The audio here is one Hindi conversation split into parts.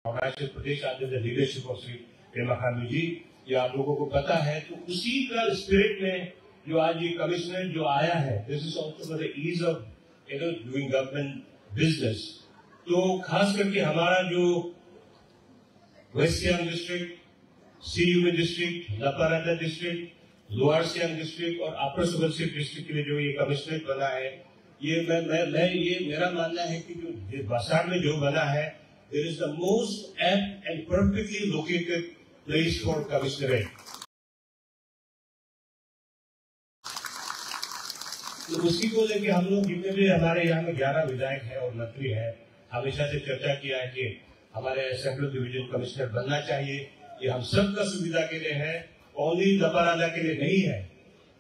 Arunachal Pradesh under the leadership of Shri Pema Khandu ji, ये आप लोगों को पता है। तो उसी का स्पिरिट में जो आज ये कमिश्नर जो आया है, this is also for the ease of doing government business. तो खास करके हमारा जो West Siang district, Shi Yomi district, Lepa Rada district, lower Siang district और अपर सुबनसिरी डिस्ट्रिक्ट के लिए जो ये कमिश्नरेट बना है, ये ये मेरा मानना है कि जो बसार में जो बना है, it is the most apt and perfectly located place for commissionerate. तो उसी को लेके हम लोग जितने भी हमारे यहाँ में 11 विधायक हैं और मंत्री हैं, हमेशा से चर्चा किया है कि हमारे सेंट्रल डिवीजन कमिश्नर बनना चाहिए। ये हम सबका सुविधा के लिए है, ओनली लपारादा के लिए नहीं है।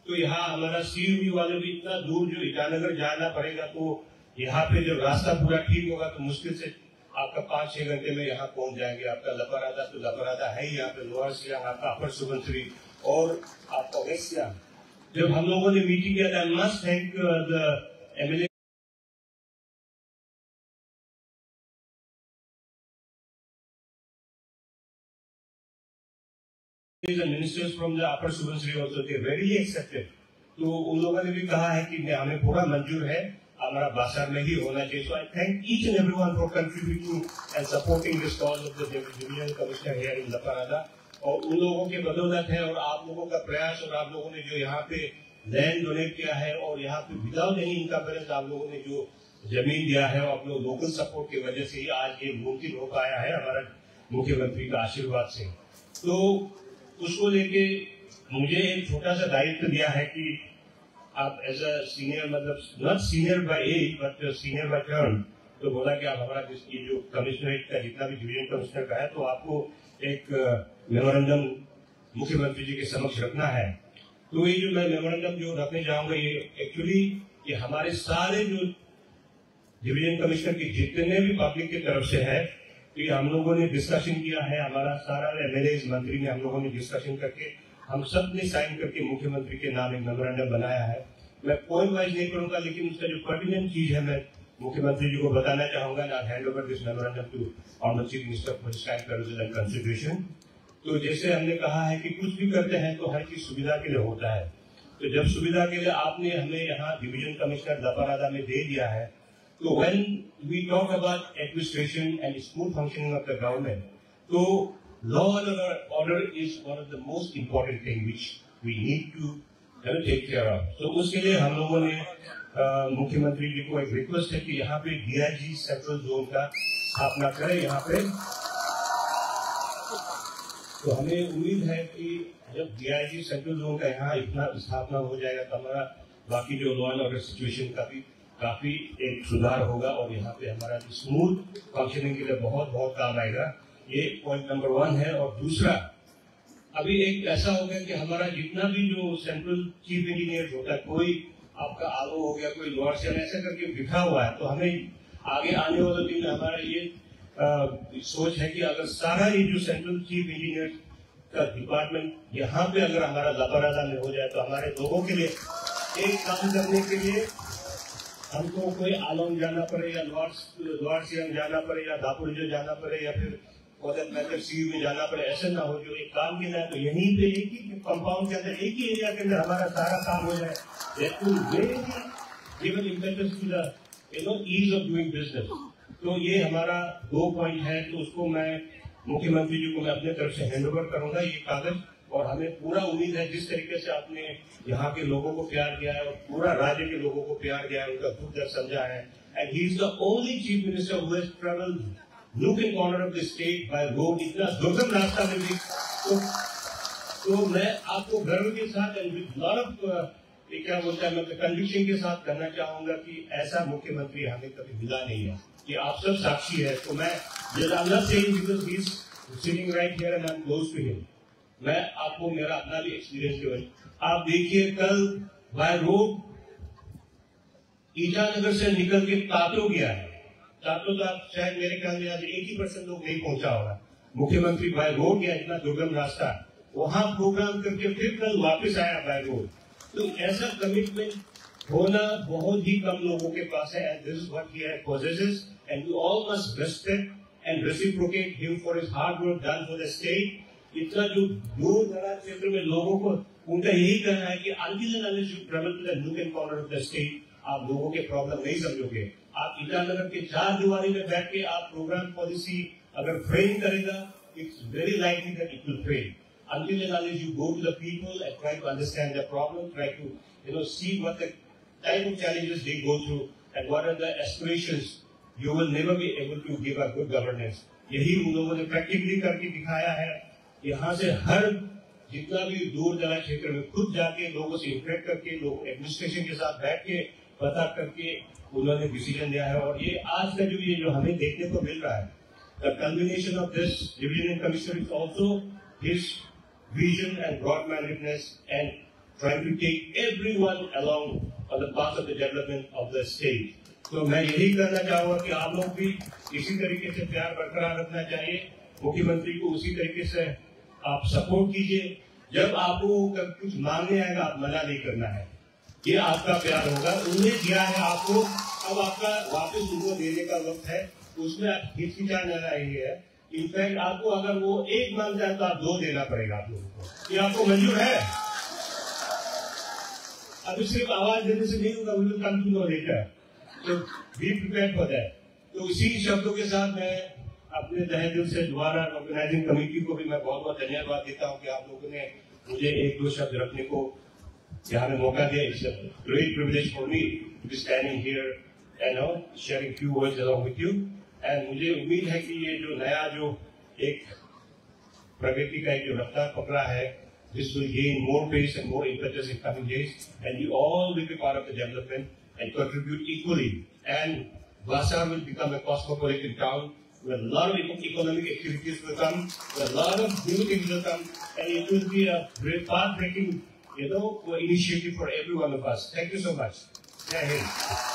तो यहाँ हमारा सीयूबी वाले भी इतना दूर जो ईटानगर जाना पड़ेगा, तो यहाँ पे जब रास्ता पूरा ठीक होगा तो मुश्किल से आपका 5-6 घंटे में यहाँ पहुंच जाएंगे। आपका लपारादा तो लपारादा है ही, यहाँ पे लोअर सियांग, आपका अपर सुबनसिरी और आपका वेस्ट सियांग। जब हम लोगों ने मीटिंग किया था, I must thank the MLA ministers from the upper Subansiri also, they very accepted. तो उन लोगों ने भी कहा है कि हमें पूरा मंजूर है, हमारा बाजार में ही होना चाहिए। So I thank each and everyone for contributing and supporting this cause of the division commissioner here in Lepa Rada. और उन लोगों के बदौलत है और आप लोगों का प्रयास और आप लोगों ने जो यहाँ पे लैंड डोनेट किया है और यहाँ पे विदाउट एनी इनकम्बरेंस आप लोगों ने जो जमीन दिया है, और आप लोग लोकल सपोर्ट की वजह से ही आज ये मुमकिन हो पाया है, हमारा मुख्यमंत्री का आशीर्वाद से। तो उसको लेके मुझे एक छोटा सा दायित्व दिया है कि आप एज अ सीनियर, मतलब not senior by age but senior by turn, तो बोला कि आप हमारा ये जो कमिश्नरेट का जितना भी डिवीजन कमिश्नर का है, तो आपको एक मेमोरेंडम मुख्यमंत्री जी के समक्ष रखना है। तो ये जो मैं मेमोरेंडम जो रखने जाऊंगा, ये एक्चुअली ये हमारे सारे जो डिवीजन कमिश्नर के जितने भी पब्लिक की तरफ से है, तो ये हम लोगों ने डिस्कशन किया है, हमारा सारा एमएलए मंत्री ने हम लोगों ने डिस्कशन करके हम सब ने साइन करके मुख्यमंत्री के नाम एक मेमोरेंडम बनाया है। मैं पॉइंट वाइज नहीं करूंगा, लेकिन उसका जो पर्टिनेंट चीज है मैं मुख्यमंत्री जी को बताना चाहूंगा। ना hand over this memorandum to honourable chief minister for consideration. तो जैसे हमने कहा है कि कुछ भी करते हैं तो हर चीज सुविधा के लिए होता है। तो जब सुविधा के लिए आपने हमें यहाँ डिवीजन कमिश्नर लपारादा में दे दिया है, तो when we talk about administration and smooth functioning of the government, तो law and order is one of the most important thing which we need to take care of. So उसके लिए हम लोगों ने मुख्यमंत्री जी को एक रिक्वेस्ट है कि यहाँ पे डीआईजी सेंट्रल जोन का स्थापना करें यहाँ पे। तो हमें उम्मीद है कि जब डीआईजी सेंट्रल जोन का यहाँ इतना स्थापना हो जाएगा तो हमारा बाकी जो लॉ एंड ऑर्डर सिचुएशन का भी काफी एक सुधार होगा और यहाँ पे हमारा स्मूथ फंक्शनिंग के लिए बहुत बहुत काम आएगा। ये पॉइंट नंबर 1 है। और दूसरा, अभी एक ऐसा हो गया कि हमारा जितना भी जो सेंट्रल चीफ इंजीनियर होता है, कोई आपका आलो हो गया, कोई लोअर से ऐसा करके बिखरा हुआ है, तो हमें आगे आने वाले दिन हमारा ये सोच है कि अगर सारा ये जो सेंट्रल चीफ इंजीनियर का डिपार्टमेंट यहाँ पे अगर हमारा लपारादा में हो जाए, तो हमारे लोगों के लिए एक काम करने के लिए हमको कोई आलोम जाना पड़े या लोअर सियांग जाना पड़े या दापोरिजो जाना पड़े या फिर सीयू में जाना पड़े, ऐसा ना हो। जो एक काम के लिए तो यहीं पे एक ही कंपाउंड के अंदर, एक ही एरिया के अंदर हमारा सारा काम हो जाए, given impetus to the ease of doing business. तो ये हमारा 2 पॉइंट है, तो उसको मैं मुख्यमंत्री जी को मैं अपने तरफ से हैंड ओवर करूंगा ये कागज। और हमें पूरा उम्मीद है जिस तरीके से आपने यहाँ के लोगों को प्यार दिया है और पूरा राज्य के लोगों को प्यार दिया है, उनका दुख दर्द समझा है, and he is the only chief minister who has travelled nook and corner of the state by road, इतना दुर्गम रास्ता में भी। तो मैं आपको गर्व के साथ एंड विद लॉट ऑफ क्या बोलता है, मतलब कन्विक्शन के साथ कहना चाहूंगा कि ऐसा मुख्यमंत्री हमें कभी मिला नहीं है, ये आप सब साक्षी है। तो मैं sitting right here and I am close to him, मैं आपको मेरा अपना भी एक्सपीरियंस के वजह, आप देखिए कल बाय रोड ईटानगर से निकल के तातो गया है, तातो तो आप शायद मेरे ख्याल में आज 80% लोग नहीं पहुंचा होगा। मुख्यमंत्री बाय रोड गया, इतना दुर्गम रास्ता, वहां प्रोग्राम करके फिर कल वापस आया बाय रोड। तो ऐसा कमिटमेंट होना बहुत ही कम लोगों के पास है, and this is what he possesses, and we all must respect and reciprocate him for his hard work done for the state. इतना जो दूर दराज क्षेत्र में लोगों को उनका यही कहना है कि until and unless you travel to the nook and corner of the state, आप लोगों के प्रॉब्लम नहीं समझोगे। आप ईटानगर के 4 दीवारी में बैठ के आप प्रोग्राम पॉलिसी अगर फ्रेम करेगा, it's very likely that it will fail. Until and unless you go to the people and try to understand their problem, try to see what the type of challenges they go through and what are the aspirations, you will never be able to give a good governance. यही उन लोगों ने प्रैक्टिकली करके दिखाया है। यहाँ से हर जितना भी दूर दराज क्षेत्र में खुद जाके लोगों से इंटरेक्ट करके लोग एडमिनिस्ट्रेशन के साथ बैठ के पता करके उन्होंने डिसीजन लिया है। और ये आज का जो हमें देखने को मिल रहा है, the culmination of this division and commission is also his vision and broad-mindedness and trying to take everyone along on the path of the development of the state. तो मैं यही कहना चाहूँगा कि आप लोग भी इसी तरीके से प्यार बरकरार रखना चाहिए। मुख्यमंत्री को उसी तरीके से आप सपोर्ट कीजिए। जब आपको कुछ मांगने आएगा, आप मना नहीं करना है। ये आपका प्यार होगा। उन्हें दिया है आपको, अब आपका वापस उनको देने का वक्त है। उसमें आप हिचकिचाना नहीं है। इनफैक्ट आपको अगर वो 1 मांगता है तो आप 2 देना पड़ेगा आप लोगों को। ये आपको मंजूर है? अभी सिर्फ आवाज देने से नहीं होगा, we will come to know later. तो be prepared for that. तो इसी शब्दों के साथ मैं अपने तहे दिल से दोबारा ऑर्गेनाइजिंग कमेटी को भी मैं बहुत बहुत धन्यवाद देता हूँ कि आप लोगों ने मुझे 1-2 शब्द रखने को यहाँ में मौका दिया। It's a great privilege for me to be standing here and sharing few words along with you. And मुझे उम्मीद है कि ये जो नया जो एक प्रगति का एक जो रफ्तार पकड़ा है, this will gain more pace and more impetus in coming days, and we all will be part of the development and contribute equally. And Vasar will become a cosmopolitan town where a lot of economic activities will come, where a lot of new things will come, and it will be a great path-breaking, initiative for every one of us. Thank you so much. Jai Hind.